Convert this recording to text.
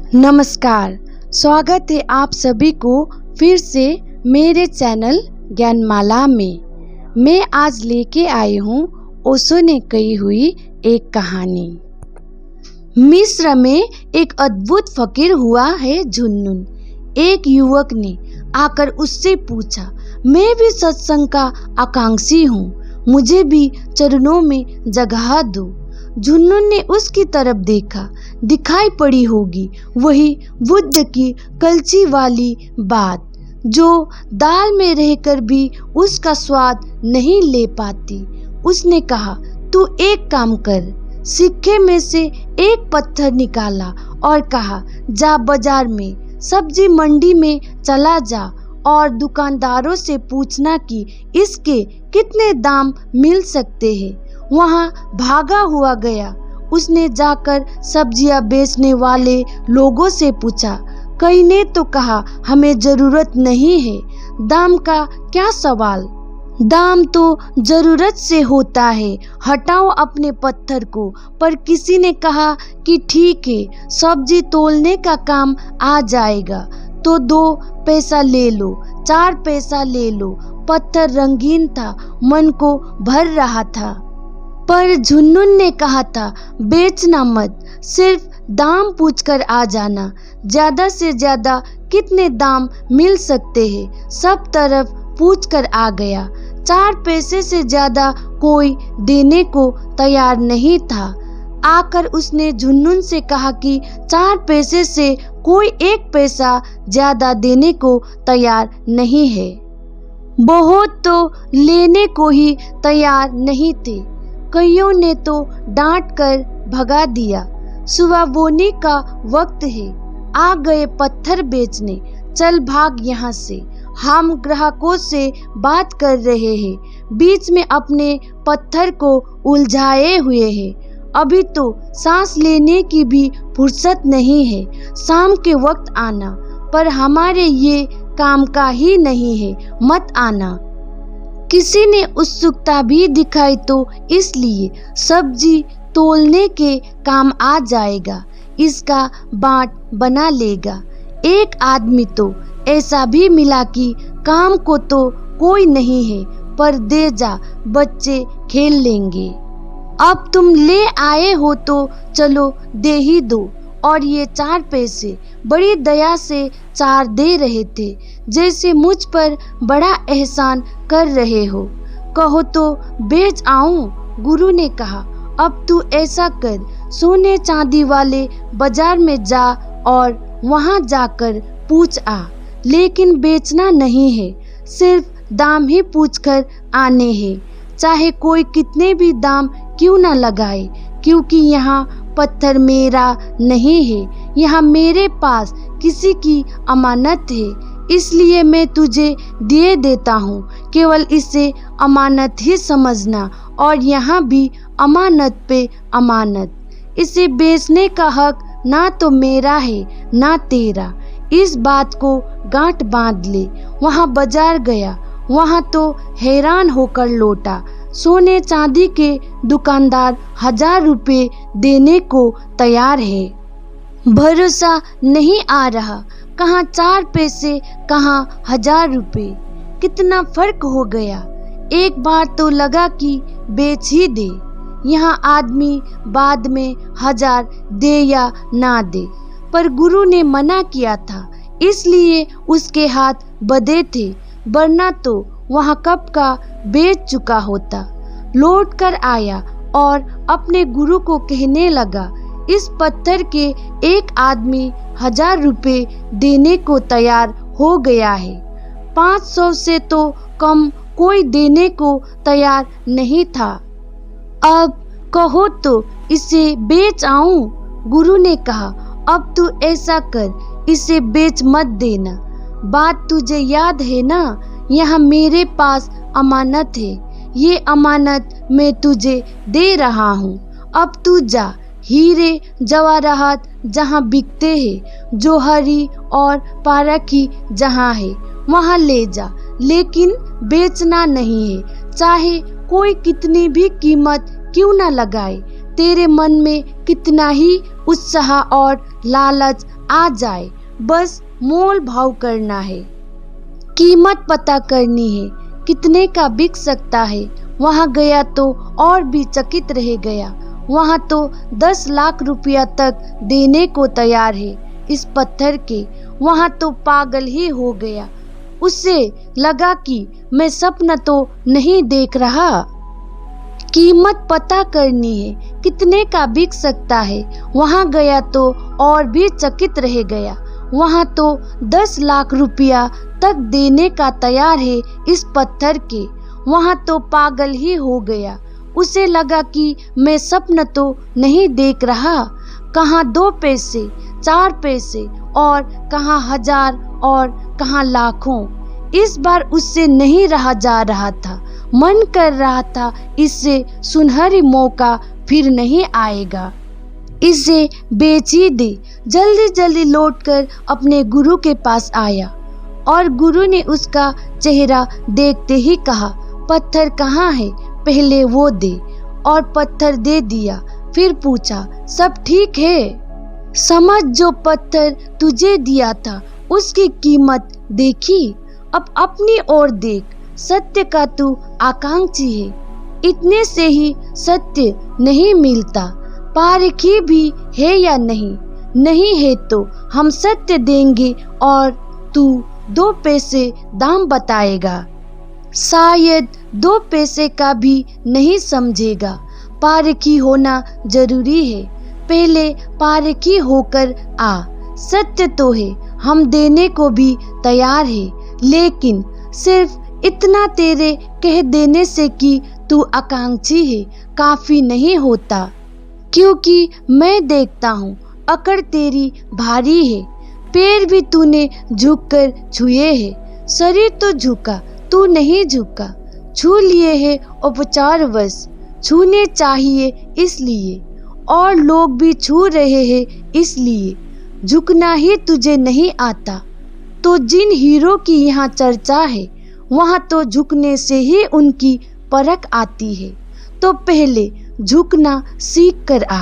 नमस्कार, स्वागत है आप सभी को फिर से मेरे चैनल ज्ञानमाला में। मैं आज लेके आई हूँ ओशो ने कही हुई एक कहानी। मिस्र में एक अद्भुत फकीर हुआ है झुन्नुन। एक युवक ने आकर उससे पूछा, मैं भी सत्संग का आकांक्षी हूँ, मुझे भी चरणों में जगह दो। झुन्नुन ने उसकी तरफ देखा। दिखाई पड़ी होगी वही बुद्ध की कलची वाली बात, जो दाल में रहकर भी उसका स्वाद नहीं ले पाती। उसने कहा, तू एक काम कर। सिक्के में से एक पत्थर निकाला और कहा, जा बाजार में, सब्जी मंडी में चला जा और दुकानदारों से पूछना कि इसके कितने दाम मिल सकते हैं। वहाँ भागा हुआ गया। उसने जाकर सब्जियां बेचने वाले लोगों से पूछा। कई ने तो कहा, हमें जरूरत नहीं है, दाम का क्या सवाल, दाम तो जरूरत से होता है, हटाओ अपने पत्थर को। पर किसी ने कहा कि ठीक है, सब्जी तोलने का काम आ जाएगा तो 2 पैसा ले लो, 4 पैसा ले लो। पत्थर रंगीन था, मन को भर रहा था। पर झुन्नुन ने कहा था, बेचना मत, सिर्फ दाम पूछकर आ जाना। ज्यादा से ज्यादा कितने दाम मिल सकते हैं, सब तरफ पूछकर आ गया। 4 पैसे से ज्यादा कोई देने को तैयार नहीं था। आकर उसने झुन्नुन से कहा कि 4 पैसे से कोई 1 पैसा ज्यादा देने को तैयार नहीं है। बहुत तो लेने को ही तैयार नहीं थे। कईयों ने तो डांट कर भगा दिया। सुबह बोने का वक्त है, आ गए पत्थर बेचने, चल भाग यहाँ से। हम ग्राहकों से बात कर रहे हैं, बीच में अपने पत्थर को उलझाए हुए हैं। अभी तो सांस लेने की भी फुर्सत नहीं है। शाम के वक्त आना, पर हमारे ये काम का ही नहीं है, मत आना। किसी ने उत्सुकता भी दिखाई तो इसलिए सब्जी तोलने के काम आ जाएगा, इसका बाट बना लेगा। एक आदमी तो ऐसा भी मिला कि काम को तो कोई नहीं है, पर दे जा, बच्चे खेल लेंगे। अब तुम ले आए हो तो चलो दे ही दो। और ये 4 पैसे बड़ी दया से 4 दे रहे थे, जैसे मुझ पर बड़ा एहसान कर रहे हो। कहो तो बेच आऊं? गुरु ने कहा, अब तू ऐसा कर, सोने चांदी वाले बाजार में जा और वहां जाकर पूछ आ, लेकिन बेचना नहीं है, सिर्फ दाम ही पूछकर आने हैं, चाहे कोई कितने भी दाम क्यों ना लगाए, क्योंकि यहाँ पत्थर मेरा नहीं है, यहाँ मेरे पास किसी की अमानत है, इसलिए मैं तुझे दे देता हूँ। केवल इसे अमानत ही समझना, और यहाँ भी अमानत पे अमानत। इसे बेचने का हक ना तो मेरा है ना तेरा, इस बात को गांठ बांध ले। वहाँ बाजार गया, वहाँ तो हैरान होकर लौटा। सोने चांदी के दुकानदार 1000 रुपये देने को तैयार है। भरोसा नहीं आ रहा, कहाँ 4 पैसे, कहाँ 1000 रुपये, कितना फर्क हो गया। एक बार तो लगा कि बेच ही दे, यहाँ आदमी बाद में 1000 दे या ना दे, पर गुरु ने मना किया था, इसलिए उसके हाथ बंधे थे, वरना तो वहाँ कब का बेच चुका होता। लौट कर आया और अपने गुरु को कहने लगा, इस पत्थर के एक आदमी 1000 रुपये देने को तैयार हो गया है, 500 से तो कम कोई देने को तैयार नहीं था। अब कहो तो इसे बेच आऊं? गुरु ने कहा, अब तू ऐसा कर, इसे बेच मत देना। बात तुझे याद है ना, यहाँ मेरे पास अमानत है, ये अमानत मैं तुझे दे रहा हूँ। अब तू जा, हीरे जवाहरात जहाँ बिकते हैं, जौहरी और पारखी जहाँ है, वहाँ ले जा, लेकिन बेचना नहीं है, चाहे कोई कितनी भी कीमत क्यों ना लगाए। तेरे मन में कितना ही उत्साह और लालच आ जाए, बस मोल भाव करना है। कीमत पता करनी है, कितने का बिक सकता है। वहाँ गया तो और भी चकित रह गया। वहाँ तो 10 लाख रुपया तक देने को तैयार है इस पत्थर के। वहाँ तो पागल ही हो गया। उसे लगा कि मैं सपना तो नहीं देख रहा। कीमत पता करनी है, कितने का बिक सकता है। वहाँ गया तो और भी चकित रह गया। वहाँ तो 10 लाख रुपया तक देने का तैयार है इस पत्थर के। वहाँ तो पागल ही हो गया। उसे लगा कि मैं सपना तो नहीं देख रहा। कहाँ 2 पैसे, 4 पैसे और कहाँ 1000 और कहाँ लाखों। इस बार उससे नहीं रहा जा रहा था। मन कर रहा था इससे सुनहरी मौका फिर नहीं आएगा, इसे बेच ही दे। जल्दी जल्दी लौटकर अपने गुरु के पास आया और गुरु ने उसका चेहरा देखते ही कहा, पत्थर कहाँ है, पहले वो दे। और पत्थर दे दिया। फिर पूछा, सब ठीक है? समझ, जो पत्थर तुझे दिया था उसकी कीमत देखी। अब अपनी ओर देख, सत्य का तू आकांक्षी है। इतने से ही सत्य नहीं मिलता, पारखी भी है या नहीं। नहीं है तो हम सत्य देंगे और तू 2 पैसे दाम बताएगा। शायद 2 पैसे का भी नहीं समझेगा। पारखी होना जरूरी है, पहले पारखी होकर आ। सत्य तो है, हम देने को भी तैयार है, लेकिन सिर्फ इतना तेरे कह देने से कि तू आकांक्षी है काफी नहीं होता। क्योंकि मैं देखता हूँ अकड़ तेरी भारी है। पैर भी तूने झुककर छुए हैं, शरीर तो झुका, तू नहीं झुका। छू लिए है उपचारवश, छूने चाहिए इसलिए, और लोग भी छू रहे हैं इसलिए। झुकना ही तुझे नहीं आता तो जिन हीरो की यहाँ चर्चा है वहाँ तो झुकने से ही उनकी परख आती है। तो पहले झुकना सीख कर आ।